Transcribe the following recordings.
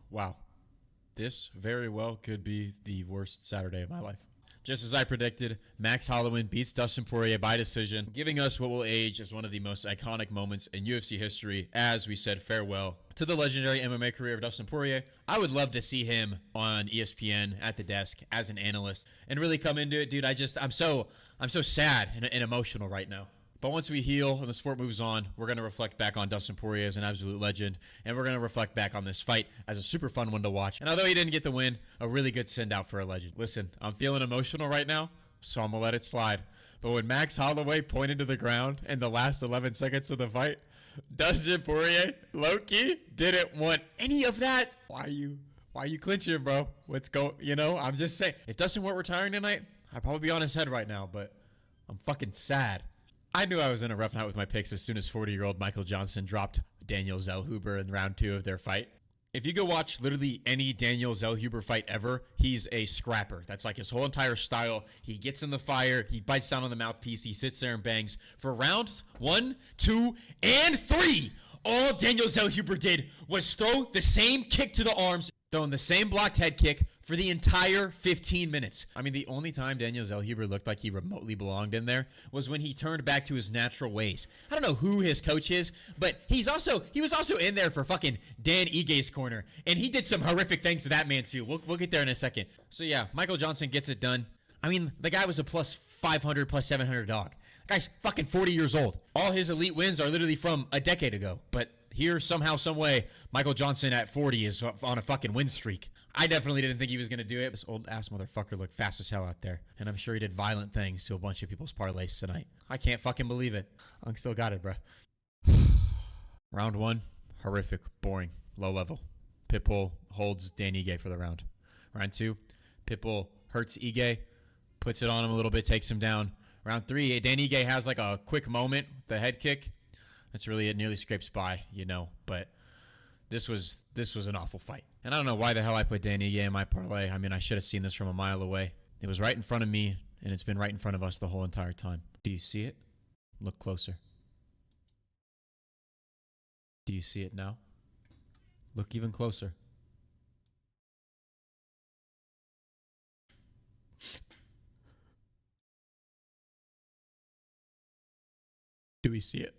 Wow. This very well could be the worst Saturday of my life. Just as I predicted, Max Holloway beats Dustin Poirier by decision, giving us what will age as one of the most iconic moments in UFC history as we said farewell to the legendary MMA career of Dustin Poirier. I would love to see him on ESPN at the desk as an analyst and really come into it, dude. I'm so sad and emotional right now. But once we heal and the sport moves on, we're going to reflect back on Dustin Poirier as an absolute legend, and we're going to reflect back on this fight as a super fun one to watch. And although he didn't get the win, a really good send out for a legend. Listen, I'm feeling emotional right now, so I'm going to let it slide. But when Max Holloway pointed to the ground in the last 11 seconds of the fight, Dustin Poirier, low-key, didn't want any of that. Why are you clinching, bro? Let's go. I'm just saying, if Dustin weren't retiring tonight, I'd probably be on his head right now, but I'm fucking sad. I knew I was in a rough night with my picks as soon as 40-year-old Michael Johnson dropped Daniel Zellhuber in round 2 of their fight. If you go watch literally any Daniel Zellhuber fight ever, he's a scrapper. That's like his whole entire style. He gets in the fire. He bites down on the mouthpiece. He sits there and bangs. For rounds 1, 2, and 3, all Daniel Zellhuber did was throw the same kick to the arms, throwing the same blocked head kick for the entire 15 minutes. I mean, the only time Daniel Zellhuber looked like he remotely belonged in there was when he turned back to his natural ways. I don't know who his coach is, but he was also in there for fucking Dan Ige's corner, and he did some horrific things to that man too. We'll get there in a second. So yeah, Michael Johnson gets it done. I mean, the guy was a plus 500, plus 700 dog. The guy's fucking 40 years old. All his elite wins are literally from a decade ago, but here, somehow, some way, Michael Johnson at 40 is on a fucking win streak. I definitely didn't think he was going to do it. This old-ass motherfucker looked fast as hell out there. And I'm sure he did violent things to a bunch of people's parlays tonight. I can't fucking believe it. I still got it, bro. Round 1, horrific, boring, low level. Pitbull holds Dan Ige for the round. Round 2, Pitbull hurts Ige, puts it on him a little bit, takes him down. Round 3, Dan Ige has like a quick moment, the head kick. That's really it. Nearly scrapes by, but this was an awful fight. And I don't know why the hell I put Dan Ige in my parlay. I mean, I should have seen this from a mile away. It was right in front of me, and it's been right in front of us the whole entire time. Do you see it? Look closer. Do you see it now? Look even closer. Do we see it?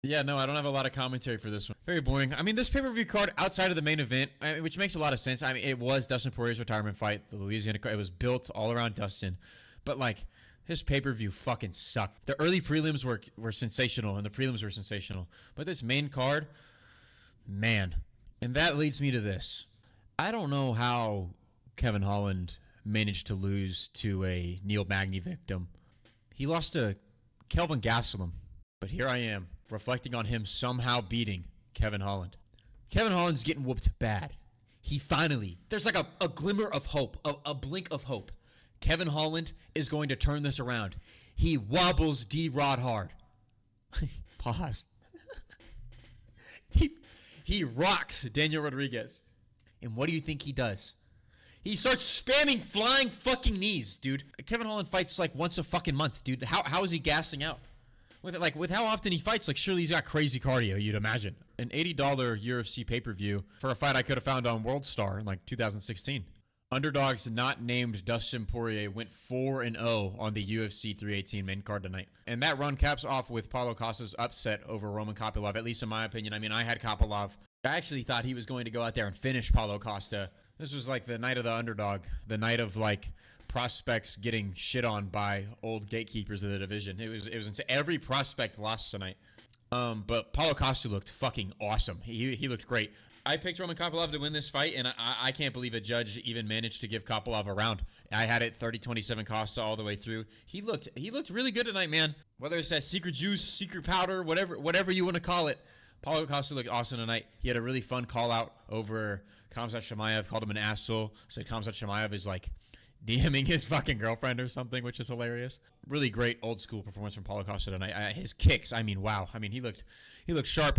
Yeah, no, I don't have a lot of commentary for this one. Very boring. I mean, this pay-per-view card outside of the main event, which makes a lot of sense. I mean, it was Dustin Poirier's retirement fight, the Louisiana card. It was built all around Dustin. But, like, his pay-per-view fucking sucked. The early prelims were sensational, and the prelims were sensational. But this main card, man. And that leads me to this. I don't know how Kevin Holland managed to lose to a Neil Magny victim. He lost to Kelvin Gastelum. But here I am, reflecting on him somehow beating Kevin Holland. Kevin Holland's getting whooped bad. He finally, there's like a glimmer of hope, a blink of hope. Kevin Holland is going to turn this around. He wobbles D-Rod hard. Pause. He rocks Daniel Rodriguez. And what do you think he does? He starts spamming flying fucking knees, dude. Kevin Holland fights like once a fucking month, dude. How is he gassing out? With how often he fights, like surely he's got crazy cardio, you'd imagine. An $80 UFC pay-per-view for a fight I could have found on World Star in like 2016. Underdogs not named Dustin Poirier went 4-0 on the UFC 318 main card tonight. And that run caps off with Paulo Costa's upset over Roman Kopylov, at least in my opinion. I mean, I had Kopylov. I actually thought he was going to go out there and finish Paulo Costa. This was like the night of the underdog, the night of like prospects getting shit on by old gatekeepers of the division. It was insane. Every prospect lost tonight. But Paulo Costa looked fucking awesome. He looked great. I picked Roman Kopylov to win this fight, and I can't believe a judge even managed to give Kopylov a round. I had it 30-27 Costa all the way through. He looked really good tonight, man. Whether it's that secret juice, secret powder, whatever you want to call it, Paulo Costa looked awesome tonight. He had a really fun call out over Khamzat Chimaev, called him an asshole. Said Khamzat Chimaev is like DMing his fucking girlfriend or something, which is hilarious. Really great old school performance from Paulo Costa tonight. His kicks, I mean, wow. I mean, he looked sharp.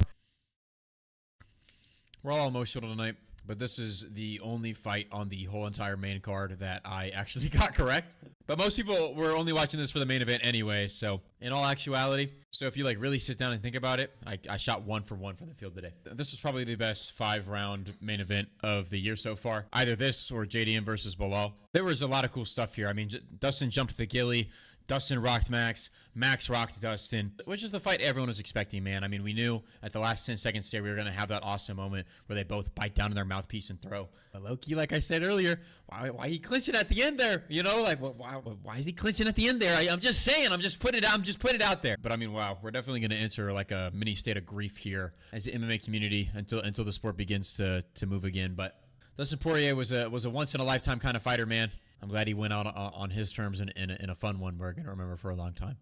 We're all emotional tonight, but this is the only fight on the whole entire main card that I actually got correct. But most people were only watching this for the main event anyway, so in all actuality, so if you like really sit down and think about it, I shot 1 for 1 from the field today. This was probably the best 5-round main event of the year so far. Either this or JDM versus Bilal. There was a lot of cool stuff here. I mean, Dustin jumped the ghillie. Dustin rocked Max. Max rocked Dustin, which is the fight everyone was expecting, man. I mean, we knew at the last 10 seconds there we were going to have that awesome moment where they both bite down in their mouthpiece and throw. But low-key, like I said earlier, why he clinching at the end there? You know, like, why is he clinching at the end there? I'm just saying. I'm just putting it out there. But I mean, wow, we're definitely going to enter like a mini state of grief here as the MMA community until the sport begins to move again. But Dustin Poirier was a once-in-a-lifetime kind of fighter, man. I'm glad he went out on his terms in a fun one we're going to remember for a long time.